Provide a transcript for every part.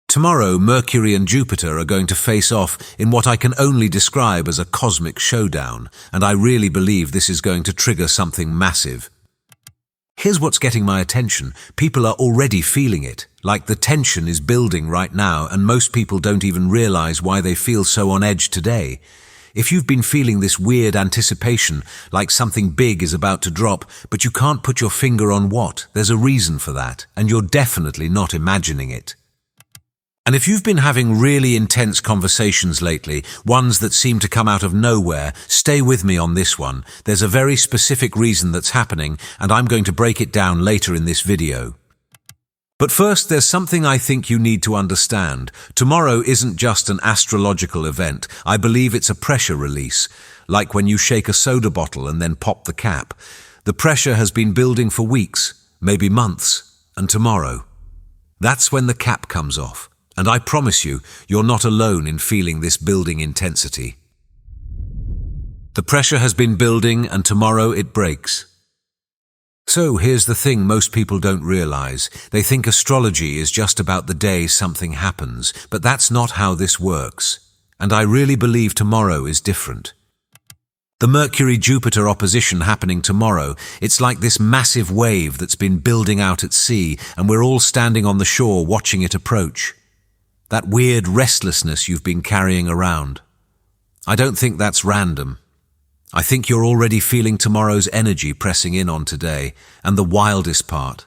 Tomorrow, Mercury and Jupiter are going to face off in what I can only describe as a cosmic showdown, and I really believe this is going to trigger something massive. Here's what's getting my attention. People are already feeling it, like the tension is building right now, and most people don't even realize why they feel so on edge today. If you've been feeling this weird anticipation, like something big is about to drop, but you can't put your finger on what, there's a reason for that, and you're definitely not imagining it. And if you've been having really intense conversations lately, ones that seem to come out of nowhere, stay with me on this one. There's a very specific reason that's happening, and I'm going to break it down later in this video. But first, there's something I think you need to understand. Tomorrow isn't just an astrological event. I believe it's a pressure release, like when you shake a soda bottle and then pop the cap. The pressure has been building for weeks, maybe months, and tomorrow, that's when the cap comes off. And I promise you, you're not alone in feeling this building intensity. The pressure has been building, and tomorrow it breaks. So here's the thing most people don't realize. They think astrology is just about the day something happens, but that's not how this works. And I really believe tomorrow is different. The Mercury-Jupiter opposition happening tomorrow, it's like this massive wave that's been building out at sea, and we're all standing on the shore watching it approach. That weird restlessness you've been carrying around. I don't think that's random. I think you're already feeling tomorrow's energy pressing in on today, and the wildest part,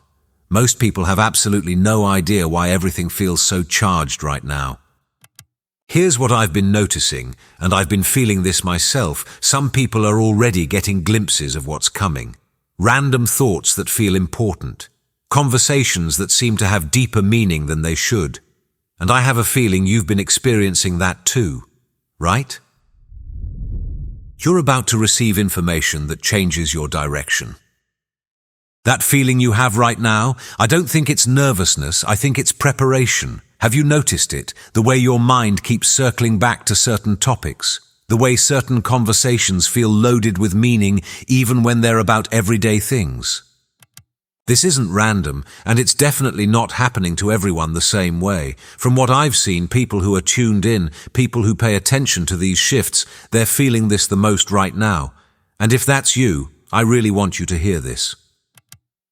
most people have absolutely no idea why everything feels so charged right now. Here's what I've been noticing, and I've been feeling this myself. Some people are already getting glimpses of what's coming. Random thoughts that feel important. Conversations that seem to have deeper meaning than they should. And I have a feeling you've been experiencing that too, right? You're about to receive information that changes your direction. That feeling you have right now, I don't think it's nervousness, I think it's preparation. Have you noticed it? The way your mind keeps circling back to certain topics. The way certain conversations feel loaded with meaning even when they're about everyday things. This isn't random, and it's definitely not happening to everyone the same way. From what I've seen, people who are tuned in, people who pay attention to these shifts, they're feeling this the most right now. And if that's you, I really want you to hear this.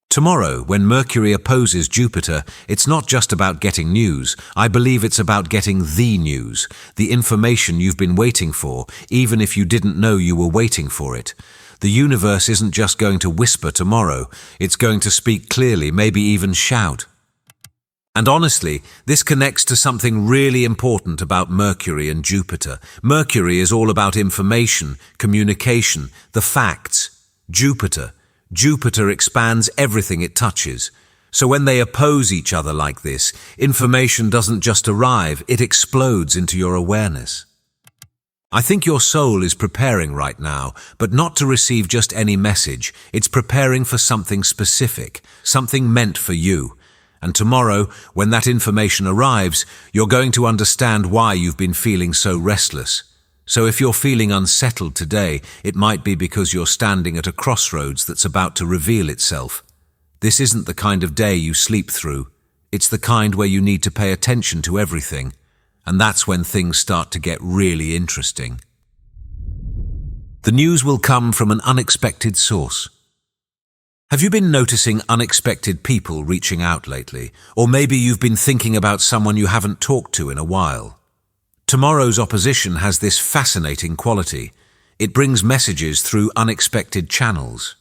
Tomorrow, when Mercury opposes Jupiter, it's not just about getting news. I believe it's about getting the news, the information you've been waiting for, even if you didn't know you were waiting for it. The universe isn't just going to whisper tomorrow, it's going to speak clearly, maybe even shout. And honestly, this connects to something really important about Mercury and Jupiter. Mercury is all about information, communication, the facts. Jupiter expands everything it touches. So when they oppose each other like this, information doesn't just arrive, it explodes into your awareness. I think your soul is preparing right now, but not to receive just any message. It's preparing for something specific, something meant for you. And tomorrow, when that information arrives, you're going to understand why you've been feeling so restless. So if you're feeling unsettled today, it might be because you're standing at a crossroads that's about to reveal itself. This isn't the kind of day you sleep through. It's the kind where you need to pay attention to everything. And that's when things start to get really interesting. The news will come from an unexpected source. Have you been noticing unexpected people reaching out lately? Or maybe you've been thinking about someone you haven't talked to in a while. Tomorrow's opposition has this fascinating quality. It brings messages through unexpected channels.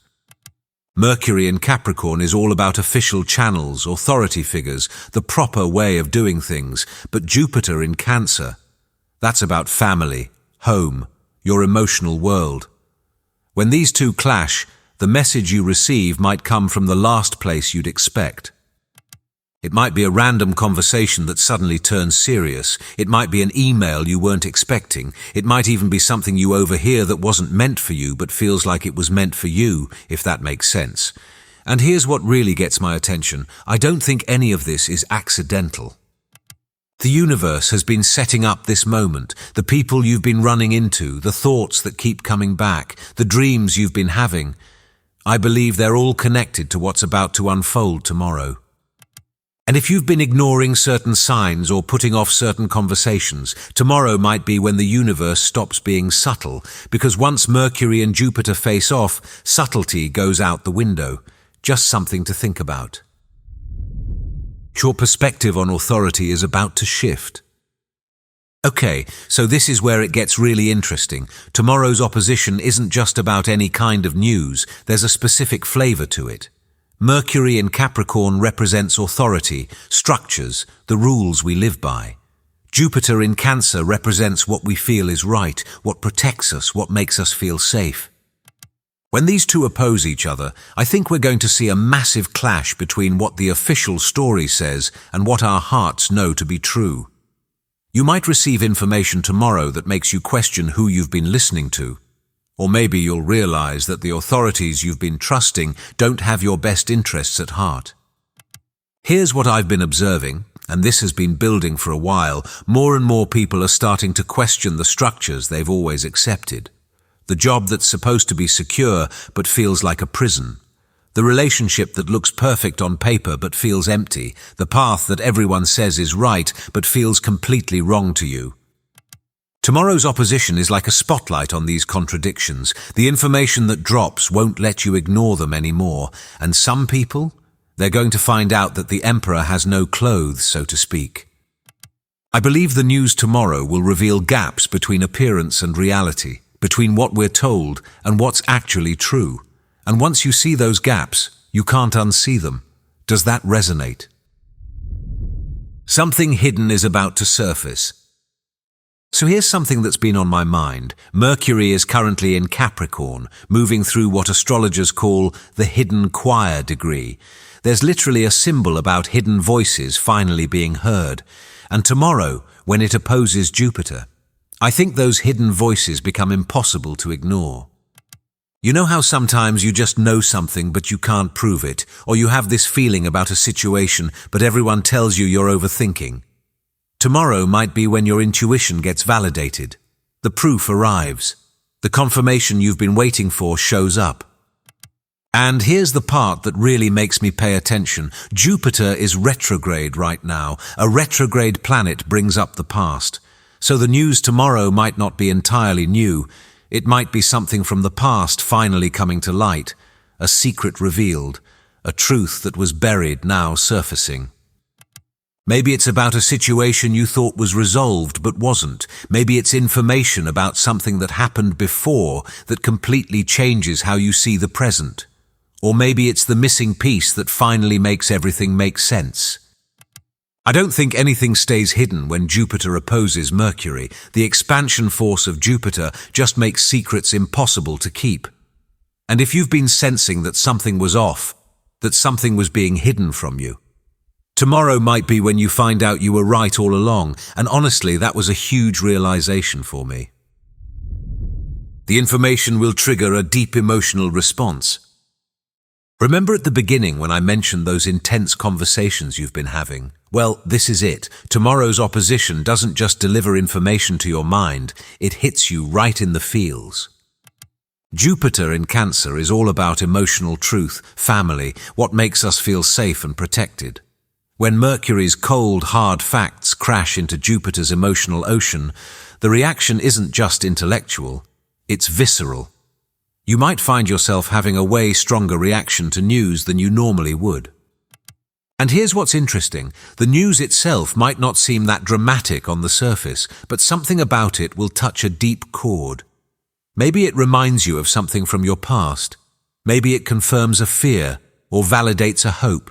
Mercury in Capricorn is all about official channels, authority figures, the proper way of doing things. But Jupiter in Cancer, that's about family, home, your emotional world. When these two clash, the message you receive might come from the last place you'd expect. It might be a random conversation that suddenly turns serious. It might be an email you weren't expecting. It might even be something you overhear that wasn't meant for you but feels like it was meant for you, if that makes sense. And here's what really gets my attention. I don't think any of this is accidental. The universe has been setting up this moment, the people you've been running into, the thoughts that keep coming back, the dreams you've been having. I believe they're all connected to what's about to unfold tomorrow. And if you've been ignoring certain signs or putting off certain conversations, tomorrow might be when the universe stops being subtle, because once Mercury and Jupiter face off, subtlety goes out the window. Just something to think about. Your perspective on authority is about to shift. Okay, so this is where it gets really interesting. Tomorrow's opposition isn't just about any kind of news, there's a specific flavor to it. Mercury in Capricorn represents authority, structures, the rules we live by. Jupiter in Cancer represents what we feel is right, what protects us, what makes us feel safe. When these two oppose each other, I think we're going to see a massive clash between what the official story says and what our hearts know to be true. You might receive information tomorrow that makes you question who you've been listening to. Or maybe you'll realize that the authorities you've been trusting don't have your best interests at heart. Here's what I've been observing, and this has been building for a while. More and more people are starting to question the structures they've always accepted. The job that's supposed to be secure but feels like a prison. The relationship that looks perfect on paper but feels empty. The path that everyone says is right but feels completely wrong to you. Tomorrow's opposition is like a spotlight on these contradictions. The information that drops won't let you ignore them anymore. And some people, they're going to find out that the emperor has no clothes, so to speak. I believe the news tomorrow will reveal gaps between appearance and reality, between what we're told and what's actually true. And once you see those gaps, you can't unsee them. Does that resonate? Something hidden is about to surface. So here's something that's been on my mind. Mercury is currently in Capricorn, moving through what astrologers call the hidden choir degree. There's literally a symbol about hidden voices finally being heard. And tomorrow, when it opposes Jupiter, I think those hidden voices become impossible to ignore. You know how sometimes you just know something but you can't prove it, or you have this feeling about a situation but everyone tells you you're overthinking? Tomorrow might be when your intuition gets validated. The proof arrives. The confirmation you've been waiting for shows up. And here's the part that really makes me pay attention. Jupiter is retrograde right now. A retrograde planet brings up the past. So the news tomorrow might not be entirely new. It might be something from the past finally coming to light. A secret revealed. A truth that was buried now surfacing. Maybe it's about a situation you thought was resolved but wasn't. Maybe it's information about something that happened before that completely changes how you see the present. Or maybe it's the missing piece that finally makes everything make sense. I don't think anything stays hidden when Jupiter opposes Mercury. The expansion force of Jupiter just makes secrets impossible to keep. And if you've been sensing that something was off, that something was being hidden from you, tomorrow might be when you find out you were right all along, and honestly, that was a huge realization for me. The information will trigger a deep emotional response. Remember at the beginning when I mentioned those intense conversations you've been having? Well, this is it. Tomorrow's opposition doesn't just deliver information to your mind, it hits you right in the feels. Jupiter in Cancer is all about emotional truth, family, what makes us feel safe and protected. When Mercury's cold, hard facts crash into Jupiter's emotional ocean, the reaction isn't just intellectual, it's visceral. You might find yourself having a way stronger reaction to news than you normally would. And here's what's interesting. The news itself might not seem that dramatic on the surface, but something about it will touch a deep chord. Maybe it reminds you of something from your past. Maybe it confirms a fear or validates a hope.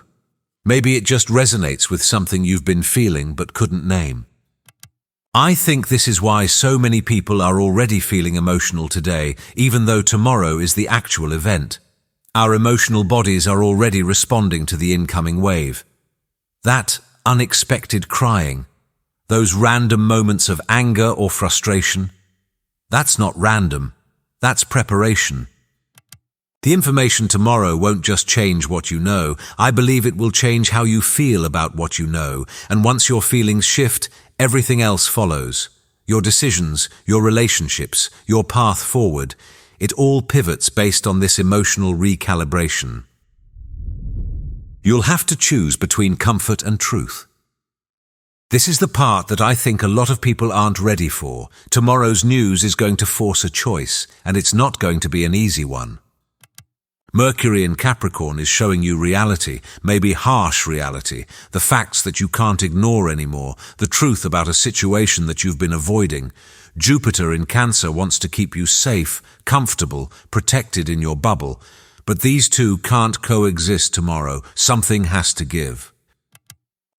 Maybe it just resonates with something you've been feeling but couldn't name. I think this is why so many people are already feeling emotional today, even though tomorrow is the actual event. Our emotional bodies are already responding to the incoming wave. That unexpected crying, those random moments of anger or frustration, that's not random, that's preparation. The information tomorrow won't just change what you know. I believe it will change how you feel about what you know. And once your feelings shift, everything else follows. Your decisions, your relationships, your path forward. It all pivots based on this emotional recalibration. You'll have to choose between comfort and truth. This is the part that I think a lot of people aren't ready for. Tomorrow's news is going to force a choice, and it's not going to be an easy one. Mercury in Capricorn is showing you reality, maybe harsh reality, the facts that you can't ignore anymore, the truth about a situation that you've been avoiding. Jupiter in Cancer wants to keep you safe, comfortable, protected in your bubble. But these two can't coexist tomorrow. Something has to give.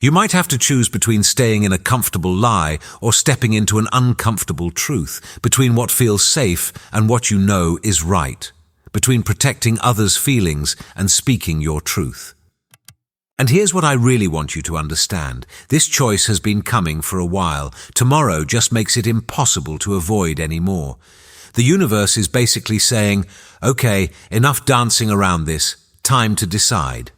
You might have to choose between staying in a comfortable lie or stepping into an uncomfortable truth, between what feels safe and what you know is right, between protecting others' feelings and speaking your truth. And here's what I really want you to understand. This choice has been coming for a while. Tomorrow just makes it impossible to avoid anymore. The universe is basically saying, okay, enough dancing around this, time to decide.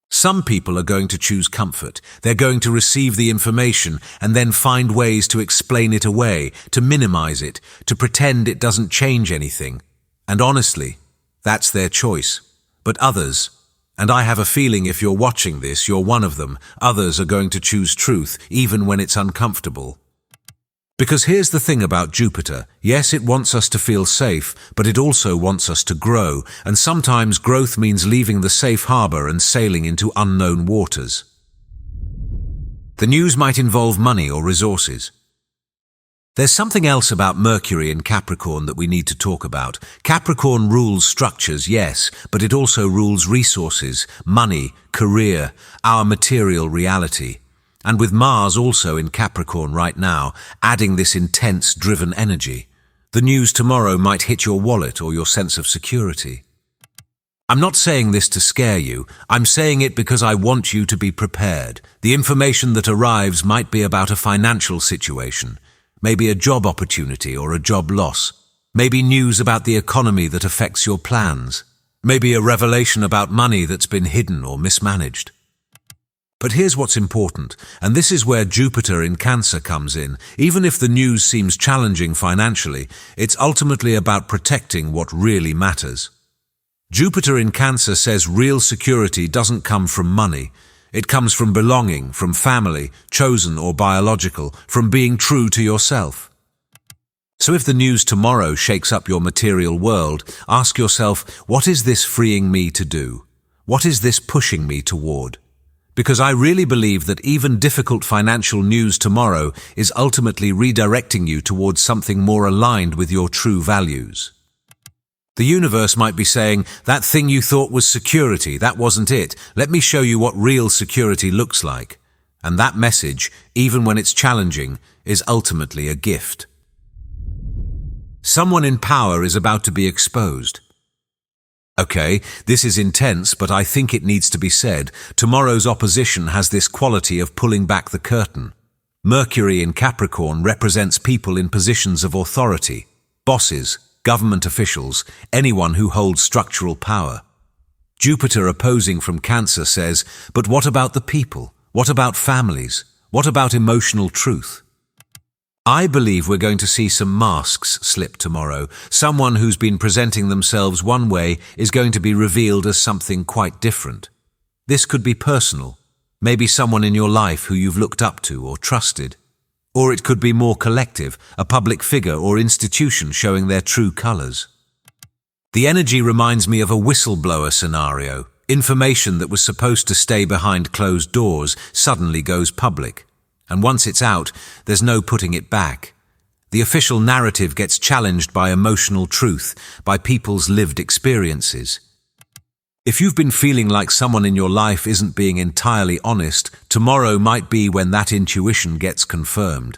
Some people are going to choose comfort. They're going to receive the information and then find ways to explain it away, to minimize it, to pretend it doesn't change anything. And honestly, that's their choice. But others, and I have a feeling if you're watching this, you're one of them, others are going to choose truth, even when it's uncomfortable. Because here's the thing about Jupiter. Yes, it wants us to feel safe, but it also wants us to grow, and sometimes growth means leaving the safe harbor and sailing into unknown waters. The news might involve money or resources. There's something else about Mercury in Capricorn that we need to talk about. Capricorn rules structures, yes, but it also rules resources, money, career, our material reality. And with Mars also in Capricorn right now, adding this intense, driven energy, the news tomorrow might hit your wallet or your sense of security. I'm not saying this to scare you. I'm saying it because I want you to be prepared. The information that arrives might be about a financial situation, maybe a job opportunity or a job loss, maybe news about the economy that affects your plans, maybe a revelation about money that's been hidden or mismanaged. But here's what's important, and this is where Jupiter in Cancer comes in. Even if the news seems challenging financially, it's ultimately about protecting what really matters. Jupiter in Cancer says real security doesn't come from money. It comes from belonging, from family, chosen or biological, from being true to yourself. So if the news tomorrow shakes up your material world, ask yourself, what is this freeing me to do? What is this pushing me toward? Because I really believe that even difficult financial news tomorrow is ultimately redirecting you towards something more aligned with your true values. The universe might be saying, that thing you thought was security, that wasn't it. Let me show you what real security looks like. And that message, even when it's challenging, is ultimately a gift. Someone in power is about to be exposed. Okay, this is intense, but I think it needs to be said. Tomorrow's opposition has this quality of pulling back the curtain. Mercury in Capricorn represents people in positions of authority, bosses, government officials, anyone who holds structural power. Jupiter opposing from Cancer says, but what about the people? What about families? What about emotional truth? I believe we're going to see some masks slip tomorrow. Someone who's been presenting themselves one way is going to be revealed as something quite different. This could be personal, maybe someone in your life who you've looked up to or trusted. Or it could be more collective, a public figure or institution showing their true colors. The energy reminds me of a whistleblower scenario. Information that was supposed to stay behind closed doors suddenly goes public. And once it's out, there's no putting it back. The official narrative gets challenged by emotional truth, by people's lived experiences. If you've been feeling like someone in your life isn't being entirely honest, tomorrow might be when that intuition gets confirmed.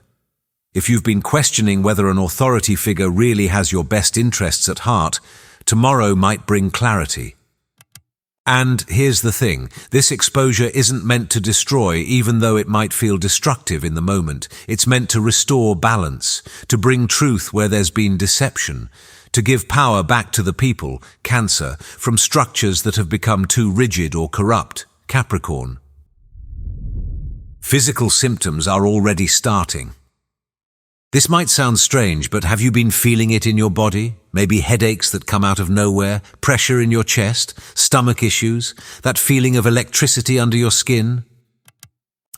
If you've been questioning whether an authority figure really has your best interests at heart, tomorrow might bring clarity. And here's the thing, this exposure isn't meant to destroy, even though it might feel destructive in the moment. It's meant to restore balance, to bring truth where there's been deception, to give power back to the people, Cancer, from structures that have become too rigid or corrupt, Capricorn. Physical symptoms are already starting. This might sound strange, but have you been feeling it in your body? Maybe headaches that come out of nowhere, pressure in your chest, stomach issues, that feeling of electricity under your skin?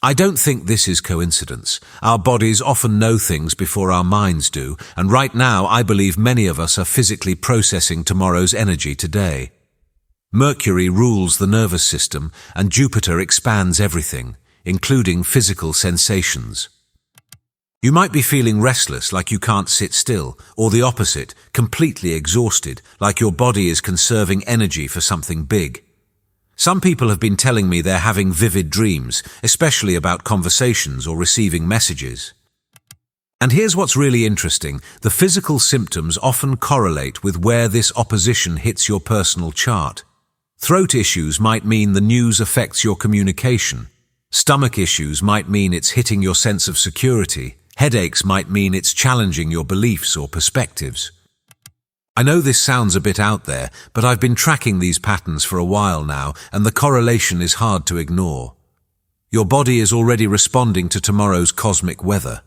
I don't think this is coincidence. Our bodies often know things before our minds do, and right now I believe many of us are physically processing tomorrow's energy today. Mercury rules the nervous system, and Jupiter expands everything, including physical sensations. You might be feeling restless, like you can't sit still, or the opposite, completely exhausted, like your body is conserving energy for something big. Some people have been telling me they're having vivid dreams, especially about conversations or receiving messages. And here's what's really interesting. The physical symptoms often correlate with where this opposition hits your personal chart. Throat issues might mean the news affects your communication. Stomach issues might mean it's hitting your sense of security. Headaches might mean it's challenging your beliefs or perspectives. I know this sounds a bit out there, but I've been tracking these patterns for a while now, and the correlation is hard to ignore. Your body is already responding to tomorrow's cosmic weather.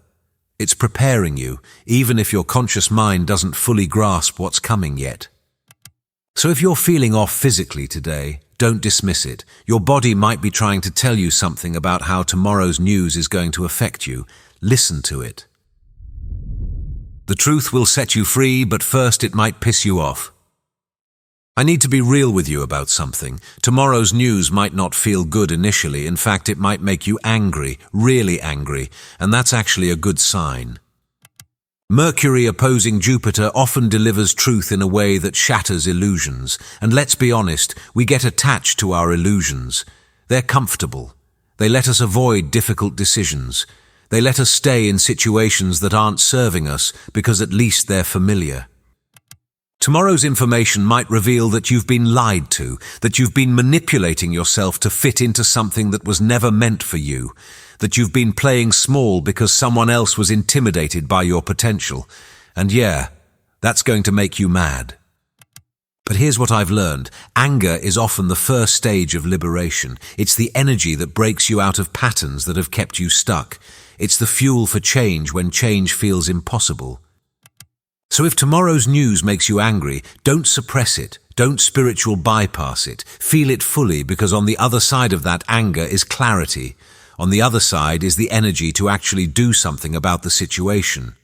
It's preparing you, even if your conscious mind doesn't fully grasp what's coming yet. So if you're feeling off physically today, don't dismiss it. Your body might be trying to tell you something about how tomorrow's news is going to affect you. Listen to it. The truth will set you free, but first it might piss you off. I need to be real with you about something. Tomorrow's news might not feel good initially. In fact, it might make you angry, really angry, and that's actually a good sign. Mercury opposing Jupiter often delivers truth in a way that shatters illusions. And let's be honest, we get attached to our illusions. They're comfortable. They let us avoid difficult decisions. They let us stay in situations that aren't serving us because at least they're familiar. Tomorrow's information might reveal that you've been lied to, that you've been manipulating yourself to fit into something that was never meant for you, that you've been playing small because someone else was intimidated by your potential. And yeah, that's going to make you mad. But here's what I've learned. Anger is often the first stage of liberation. It's the energy that breaks you out of patterns that have kept you stuck. It's the fuel for change when change feels impossible. So if tomorrow's news makes you angry, don't suppress it. Don't spiritual bypass it. Feel it fully, because on the other side of that anger is clarity. On the other side is the energy to actually do something about the situation.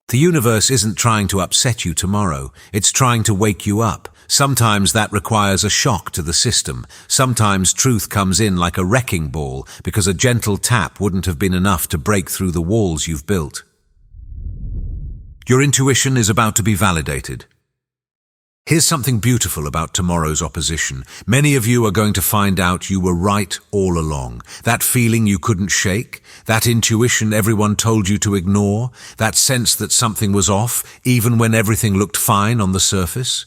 The universe isn't trying to upset you tomorrow. It's trying to wake you up. Sometimes that requires a shock to the system. Sometimes truth comes in like a wrecking ball because a gentle tap wouldn't have been enough to break through the walls you've built. Your intuition is about to be validated. Here's something beautiful about tomorrow's opposition. Many of you are going to find out you were right all along. That feeling you couldn't shake, that intuition everyone told you to ignore, that sense that something was off, even when everything looked fine on the surface.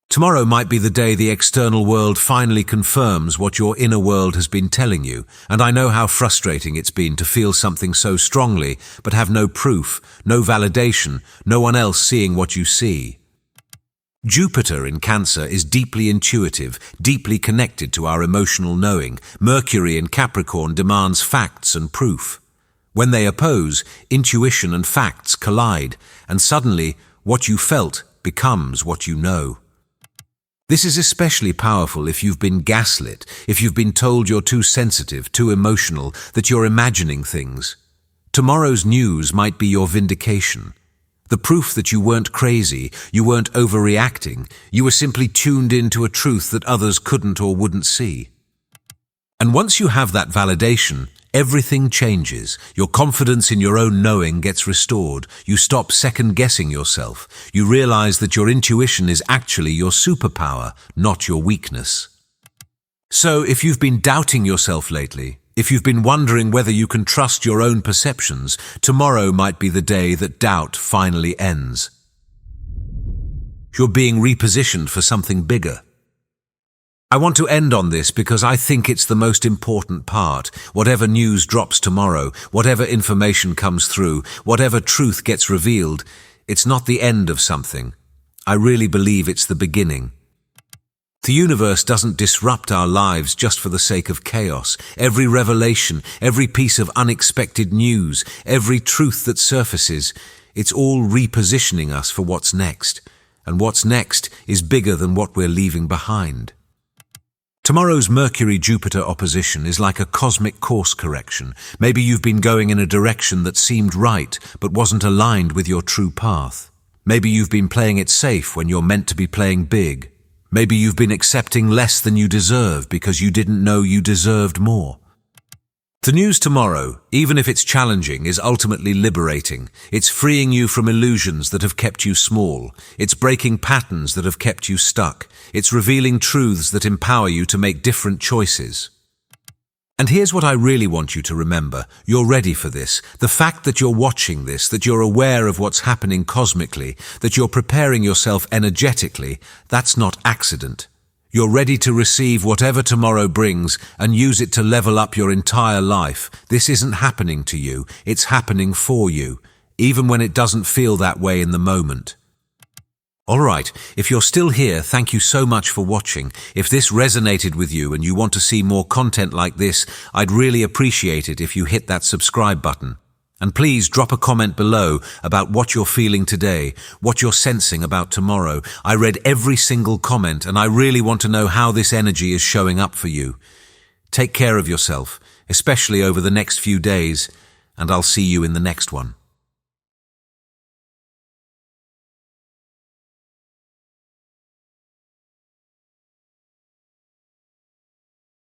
Tomorrow might be the day the external world finally confirms what your inner world has been telling you, and I know how frustrating it's been to feel something so strongly, but have no proof, no validation, no one else seeing what you see. Jupiter in Cancer is deeply intuitive, deeply connected to our emotional knowing. Mercury in Capricorn demands facts and proof. When they oppose, intuition and facts collide, and suddenly what you felt becomes what you know. This is especially powerful if you've been gaslit, if you've been told you're too sensitive, too emotional, that you're imagining things. Tomorrow's news might be your vindication. The proof that you weren't crazy, you weren't overreacting, you were simply tuned into a truth that others couldn't or wouldn't see. And once you have that validation, everything changes. Your confidence in your own knowing gets restored. You stop second-guessing yourself. You realize that your intuition is actually your superpower, not your weakness. So, if you've been doubting yourself lately, if you've been wondering whether you can trust your own perceptions, tomorrow might be the day that doubt finally ends. You're being repositioned for something bigger. I want to end on this because I think it's the most important part. Whatever news drops tomorrow, whatever information comes through, whatever truth gets revealed, it's not the end of something. I really believe it's the beginning. The universe doesn't disrupt our lives just for the sake of chaos. Every revelation, every piece of unexpected news, every truth that surfaces, it's all repositioning us for what's next. And what's next is bigger than what we're leaving behind. Tomorrow's Mercury-Jupiter opposition is like a cosmic course correction. Maybe you've been going in a direction that seemed right, but wasn't aligned with your true path. Maybe you've been playing it safe when you're meant to be playing big. Maybe you've been accepting less than you deserve because you didn't know you deserved more. The news tomorrow, even if it's challenging, is ultimately liberating. It's freeing you from illusions that have kept you small. It's breaking patterns that have kept you stuck. It's revealing truths that empower you to make different choices. And here's what I really want you to remember. You're ready for this. The fact that you're watching this, that you're aware of what's happening cosmically, that you're preparing yourself energetically, that's not accident. You're ready to receive whatever tomorrow brings and use it to level up your entire life. This isn't happening to you, it's happening for you, even when it doesn't feel that way in the moment. Alright, if you're still here, thank you so much for watching. If this resonated with you and you want to see more content like this, I'd really appreciate it if you hit that subscribe button. And please drop a comment below about what you're feeling today, what you're sensing about tomorrow. I read every single comment and I really want to know how this energy is showing up for you. Take care of yourself, especially over the next few days, and I'll see you in the next one.